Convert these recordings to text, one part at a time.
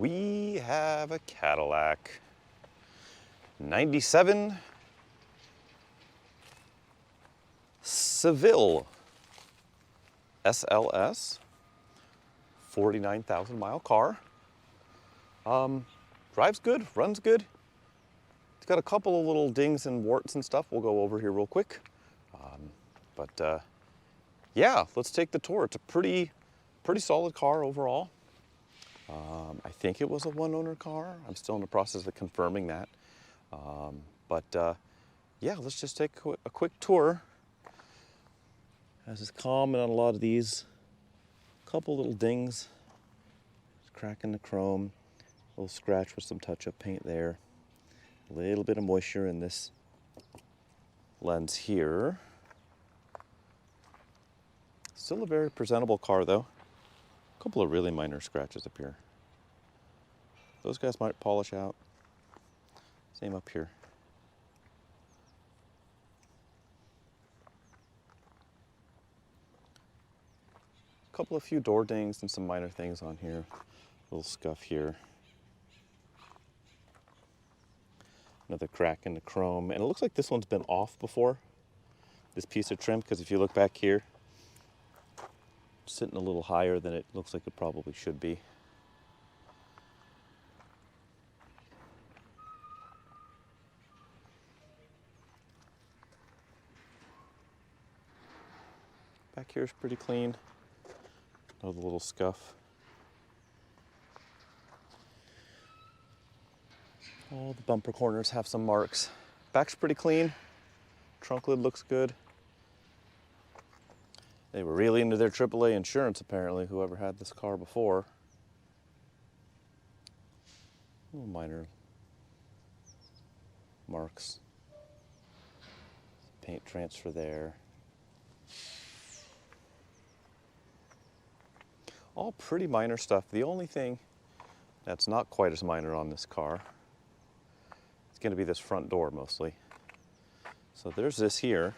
We have a Cadillac. 97 Seville SLS. 49,000 mile car. Drives good, runs good. It's got a couple of little dings and warts and stuff we'll go over here real quick. Yeah, let's take the tour. It's a pretty solid car overall. I think it was a one-owner car. I'm still in the process of confirming that. Yeah, let's just take a quick tour. As is common on a lot of these, a couple little dings, crack in the chrome, a little scratch with some touch-up paint there, a little bit of moisture in this lens here. Still a very presentable car though. A couple of really minor scratches up here. Those guys might polish out. Same up here. A couple of few door dings and some minor things on here. A little scuff here. Another crack in the chrome. And it looks like this one's been off before, this piece of trim, because if you look back here, it's sitting a little higher than it looks like it probably should be. Back here is pretty clean. Another little scuff. All the bumper corners have some marks. Back's pretty clean. Trunk lid looks good. They were really into their AAA insurance apparently, whoever had this car before. Little minor marks. Paint transfer there. All pretty minor stuff. The only thing that's not quite as minor on this car is going to be this front door mostly. So there's this here.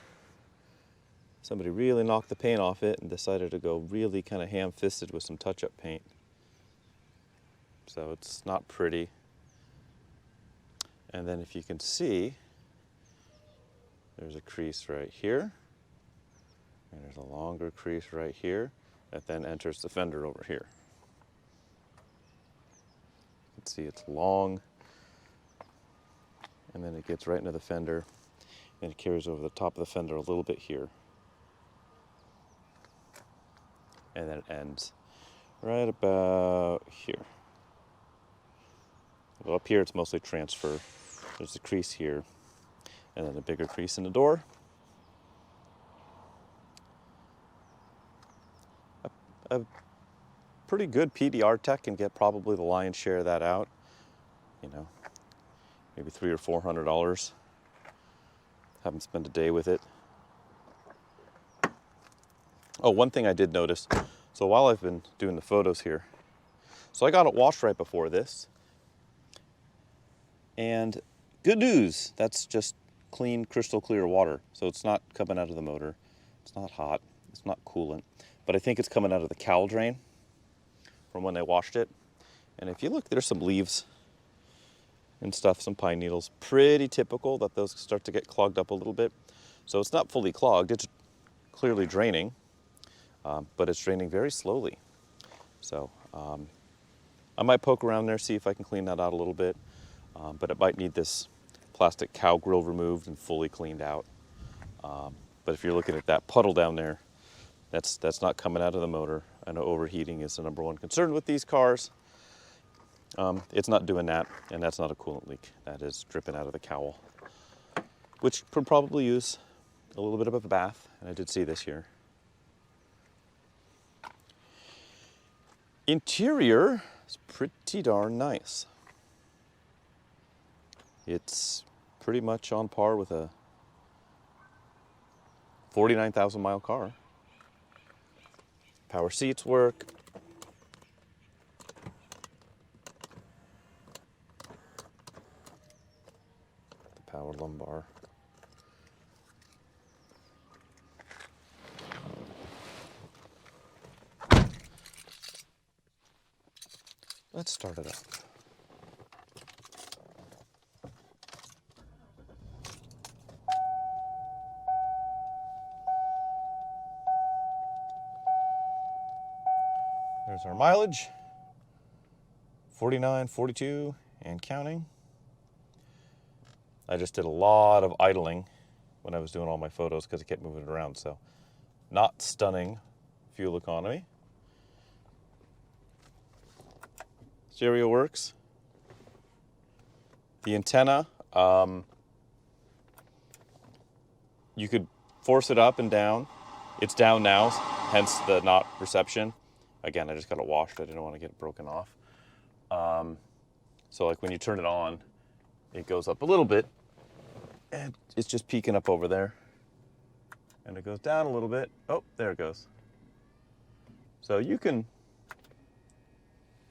Somebody really knocked the paint off it and decided to go really kind of ham-fisted with some touch-up paint. So it's not pretty. And then if you can see, there's a crease right here. And there's a longer crease right here that then enters the fender over here. You can see it's long, and then it gets right into the fender, and it carries over the top of the fender a little bit here. And then it ends right about here. Well, up here it's mostly transfer. There's a crease here, and then a bigger crease in the door. A pretty good PDR tech can get probably the lion's share of that out. You know, maybe $300 or $400. Haven't spent a day with it. Oh, one thing I did notice. So while I've been doing the photos here, so I got it washed right before this. And good news, that's just clean, crystal clear water. So it's not coming out of the motor. It's not hot. It's not coolant. But I think it's coming out of the cowl drain from when they washed it. And if you look, there's some leaves and stuff, some pine needles. Pretty typical that those start to get clogged up a little bit. So it's not fully clogged, it's clearly draining, but it's draining very slowly. So I might poke around there, see if I can clean that out a little bit, but it might need this plastic cow grill removed and fully cleaned out. But if you're looking at that puddle down there, that's not coming out of the motor. I know overheating is the #1 concern with these cars. It's not doing that, and that's not a coolant leak. That is dripping out of the cowl, which could probably use a little bit of a bath, and I did see this here. Interior is pretty darn nice. It's pretty much on par with a 49,000 mile car. Power seats work. The power lumbar. Let's start it up. There's our mileage. 49, 42, and counting. I just did a lot of idling when I was doing all my photos because I kept moving it around, so not stunning fuel economy. Stereo works. The antenna, you could force it up and down. It's down now, hence the not reception. Again, I just got it washed. I didn't want to get it broken off. So like when you turn it on, it goes up a little bit and it's just peaking up over there. And it goes down a little bit. Oh, there it goes. So you can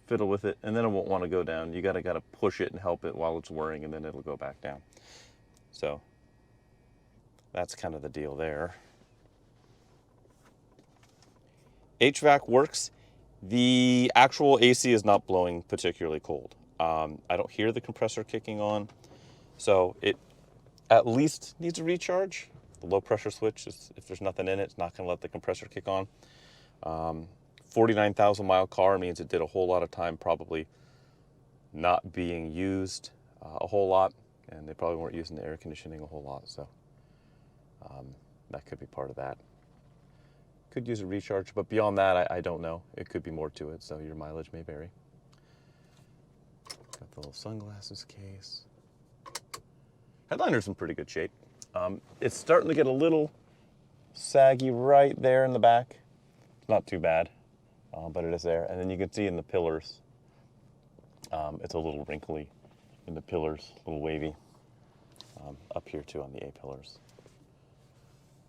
fiddle with it and then it won't want to go down. You gotta push it and help it while it's whirring and then it'll go back down. So that's kind of the deal there. HVAC works. The actual AC is not blowing particularly cold. I don't hear the compressor kicking on, so it at least needs a recharge. The low pressure switch, if there's nothing in it, it's not going to let the compressor kick on. 49,000 mile car means it did a whole lot of time probably not being used a whole lot, and they probably weren't using the air conditioning a whole lot, so that could be part of that. Could use a recharge, but beyond that, I don't know. It could be more to it, so your mileage may vary. Got the little sunglasses case. Headliner's in pretty good shape. It's starting to get a little saggy right there in the back. It's not too bad, but it is there. And then you can see in the pillars, it's a little wrinkly in the pillars, a little wavy. Up here too on the A-pillars,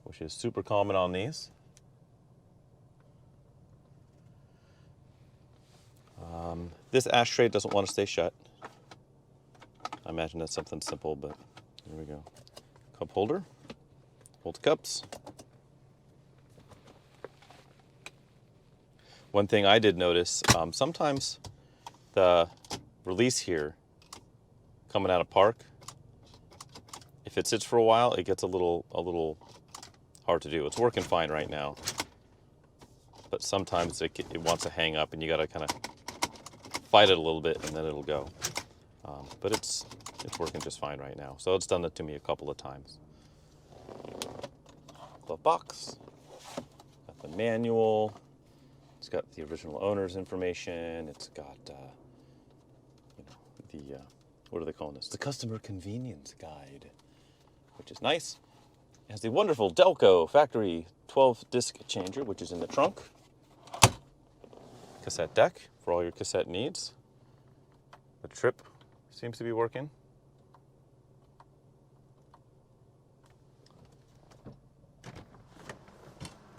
which is super common on these. This ashtray doesn't want to stay shut. I imagine that's something simple, but here we go. Cup holder, hold cups. One thing I did notice, sometimes the release here coming out of park, if it sits for a while, it gets a little hard to do. It's working fine right now, but sometimes it wants to hang up and you got to kind of fight it a little bit and then it'll go. But it's working just fine right now. So it's done that to me a couple of times. Glove box, got the manual. It's got the original owner's information. It's got, what are they calling this? The customer convenience guide, which is nice. It has the wonderful Delco factory 12-disc changer, which is in the trunk. Cassette deck for all your cassette needs. The trip seems to be working.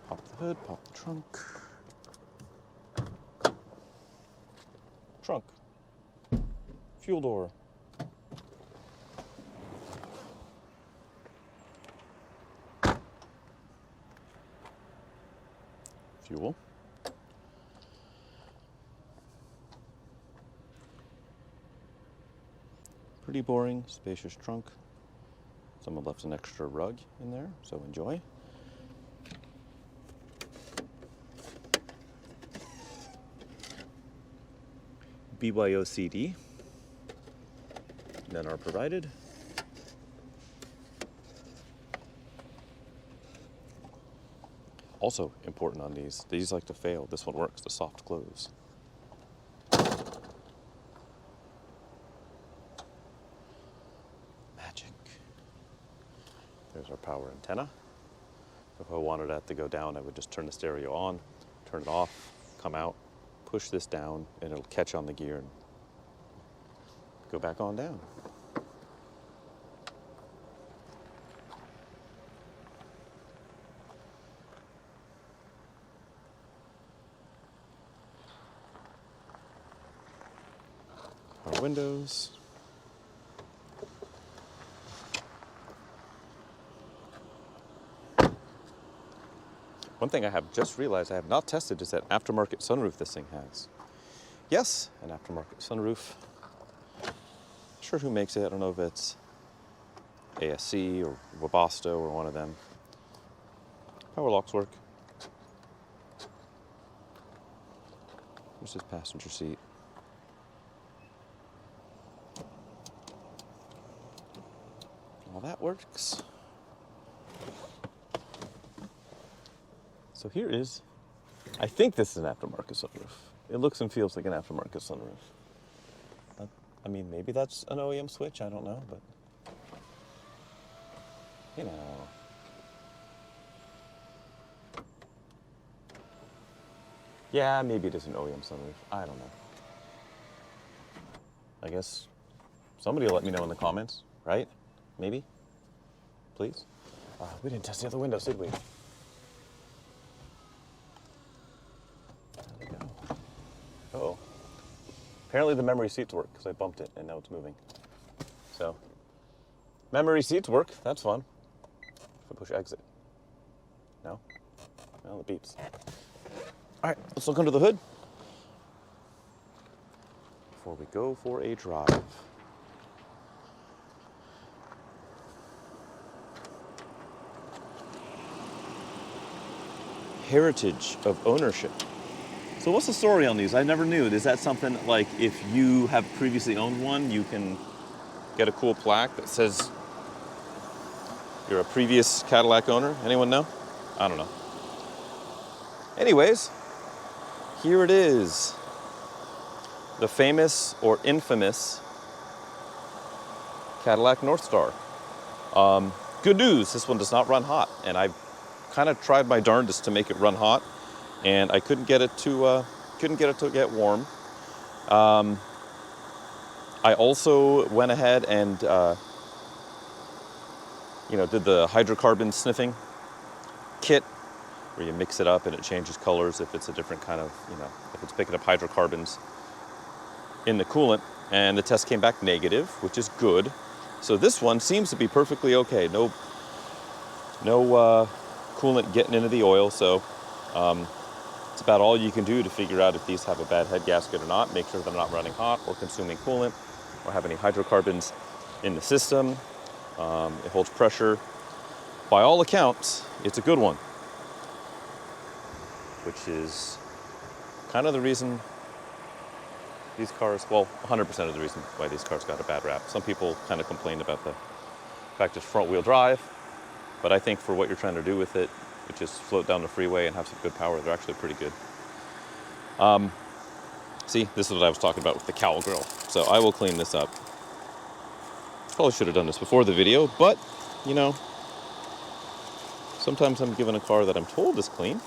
Pop the hood, pop the trunk. Trunk. Fuel door. Fuel. Pretty boring, spacious trunk. Someone left an extra rug in there, so enjoy. BYOCD. None are provided. Also important on these like to fail. This one works, the soft close. Magic. There's our power antenna. If I wanted that to go down, I would just turn the stereo on, turn it off, come out, push this down, and it'll catch on the gear and go back on down. Our windows. One thing I have just realized I have not tested is that aftermarket sunroof this thing has. Yes, an aftermarket sunroof. Not sure who makes it. I don't know if it's ASC or Webasto or one of them. Power locks work. There's his passenger seat. Well, that works. So here is, I think this is an aftermarket sunroof. It looks and feels like an aftermarket sunroof. I mean, maybe that's an OEM switch, I don't know, but you know. Yeah, maybe it is an OEM sunroof. I don't know. I guess somebody will let me know in the comments, right? Maybe? Please? We didn't test the other windows, did we? There we go. Uh-oh. Apparently the memory seats work because I bumped it and now it's moving. So, memory seats work. That's fun. If I push exit. No? Well, it beeps. All right, let's look under the hood before we go for a drive. Heritage of ownership. So what's the story on these? I never knew. Is that something like if you have previously owned one, you can get a cool plaque that says you're a previous Cadillac owner? Anyone know? I don't know. Anyways, here it is. The famous or infamous Cadillac Northstar. Good news, this one does not run hot, and I kind of tried my darndest to make it run hot, and I couldn't get it to get warm. I also went ahead and did the hydrocarbon sniffing kit, where you mix it up and it changes colors if it's a different kind of, if it's picking up hydrocarbons in the coolant, and the test came back negative, which is good. So this one seems to be perfectly okay. No coolant getting into the oil, so it's about all you can do to figure out if these have a bad head gasket or not. Make sure they're not running hot or consuming coolant or have any hydrocarbons in the system. It holds pressure. By all accounts, it's a good one, which is kind of the reason these cars, well, 100% of the reason why these cars got a bad rap. Some people kind of complained about the fact it's front-wheel drive, but I think for what you're trying to do with it, which is float down the freeway and have some good power, they're actually pretty good. See, this is what I was talking about with the cowl grill. So I will clean this up. Probably should have done this before the video, but, sometimes I'm given a car that I'm told is clean,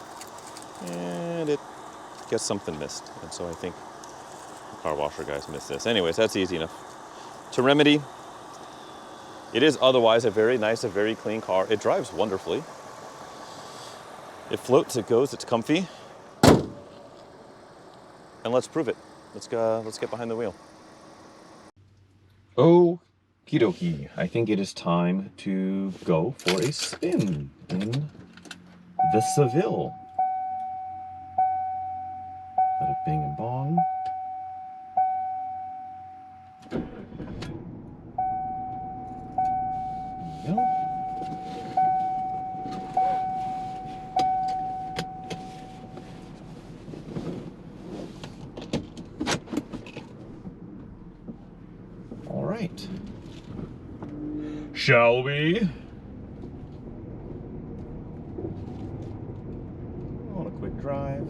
and it gets something missed. And so I think the car washer guys missed this. Anyways, that's easy enough to remedy. It is otherwise a very nice, a very clean car. It drives wonderfully. It floats, it goes, it's comfy. And let's prove it. Let's get behind the wheel. Okie dokie. I think it is time to go for a spin in the Seville. Let it bing and bong. There we go. All right. Shall we? On a quick drive.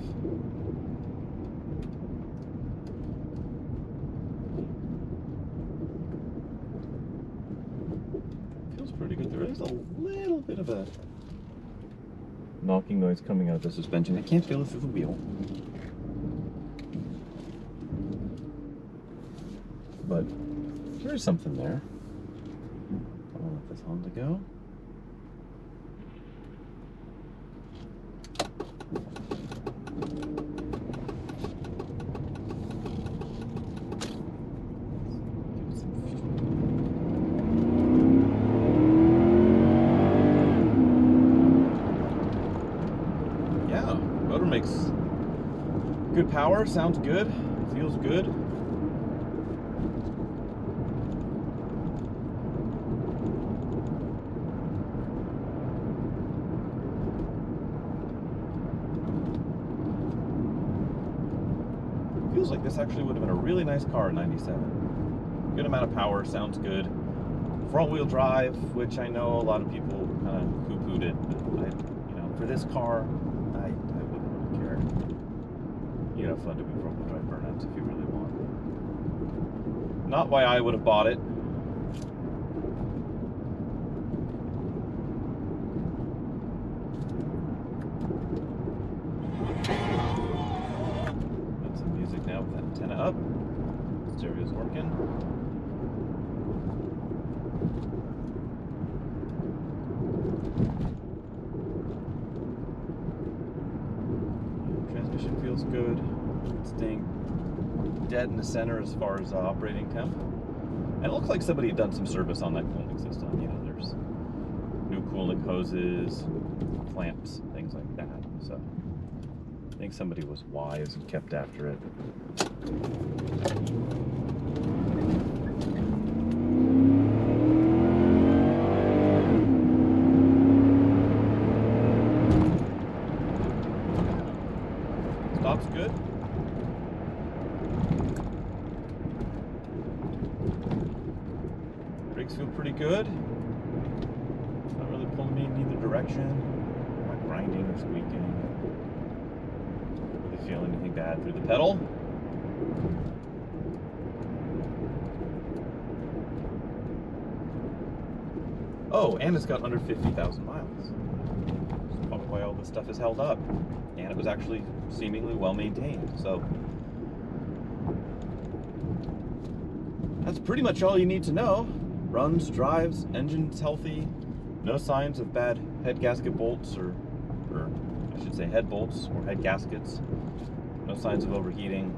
Feels pretty good. There is a little bit of a knocking noise coming out of the suspension. I can't feel it through the wheel. But there's something there. I'll let this on to go. Yeah, motor makes good power, sounds good, feels good. Feels like this actually would have been a really nice car in 97. Good amount of power, sounds good. Front wheel drive, which I know a lot of people kind of poo-pooed it, but for this car, I wouldn't really care. You have fun doing front wheel drive burnouts if you really want. Not why I would have bought it. Got some music now with that antenna up. Stereo's working. Transmission feels good. It's staying dead in the center as far as operating temp. And it looks like somebody had done some service on that cooling system. There's new cooling hoses, clamps, things like that. So I think somebody was wise and kept after it. Stop's good. Brakes feel pretty good. Not really pulling me in either direction. Not grinding or squeaking. Not really feel anything bad through the pedal. Oh, and it's got under 50,000 miles. That's probably why all this stuff is held up. And it was actually seemingly well maintained. So that's pretty much all you need to know. Runs, drives, engine's healthy, no signs of bad head gasket bolts, or I should say head bolts or head gaskets. No signs of overheating.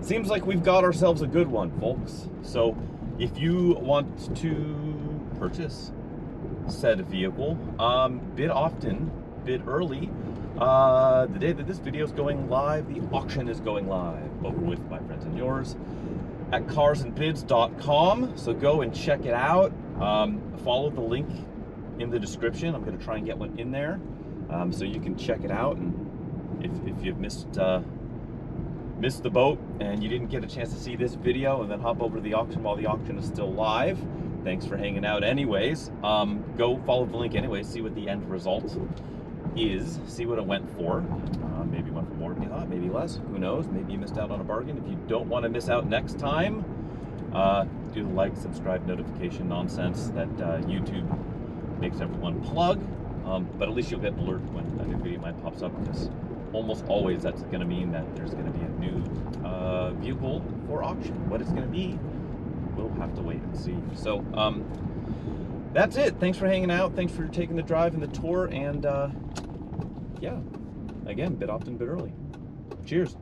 Seems like we've got ourselves a good one, folks. So if you want to purchase said vehicle, bid often, bid early. The day that this video is going live, the auction is going live over with my friends and yours at carsandbids.com. So go and check it out. Follow the link in the description. I'm going to try and get one in there, so you can check it out. And if you've missed the boat and you didn't get a chance to see this video, and then hop over to the auction while the auction is still live, thanks for hanging out anyways. Go follow the link anyways, see what the end result is, see what it went for. Maybe went for more than you thought, maybe less, who knows. Maybe you missed out on a bargain. If you don't want to miss out next time, do the like, subscribe, notification nonsense that YouTube makes everyone plug. But at least you'll get an alert when a new video of mine pops up, because almost always that's going to mean that there's going to be a new vehicle for auction. What it's going to be, we'll have to wait and see. So that's it. Thanks for hanging out. Thanks for taking the drive and the tour. And yeah, again, bid often, bid early. Cheers.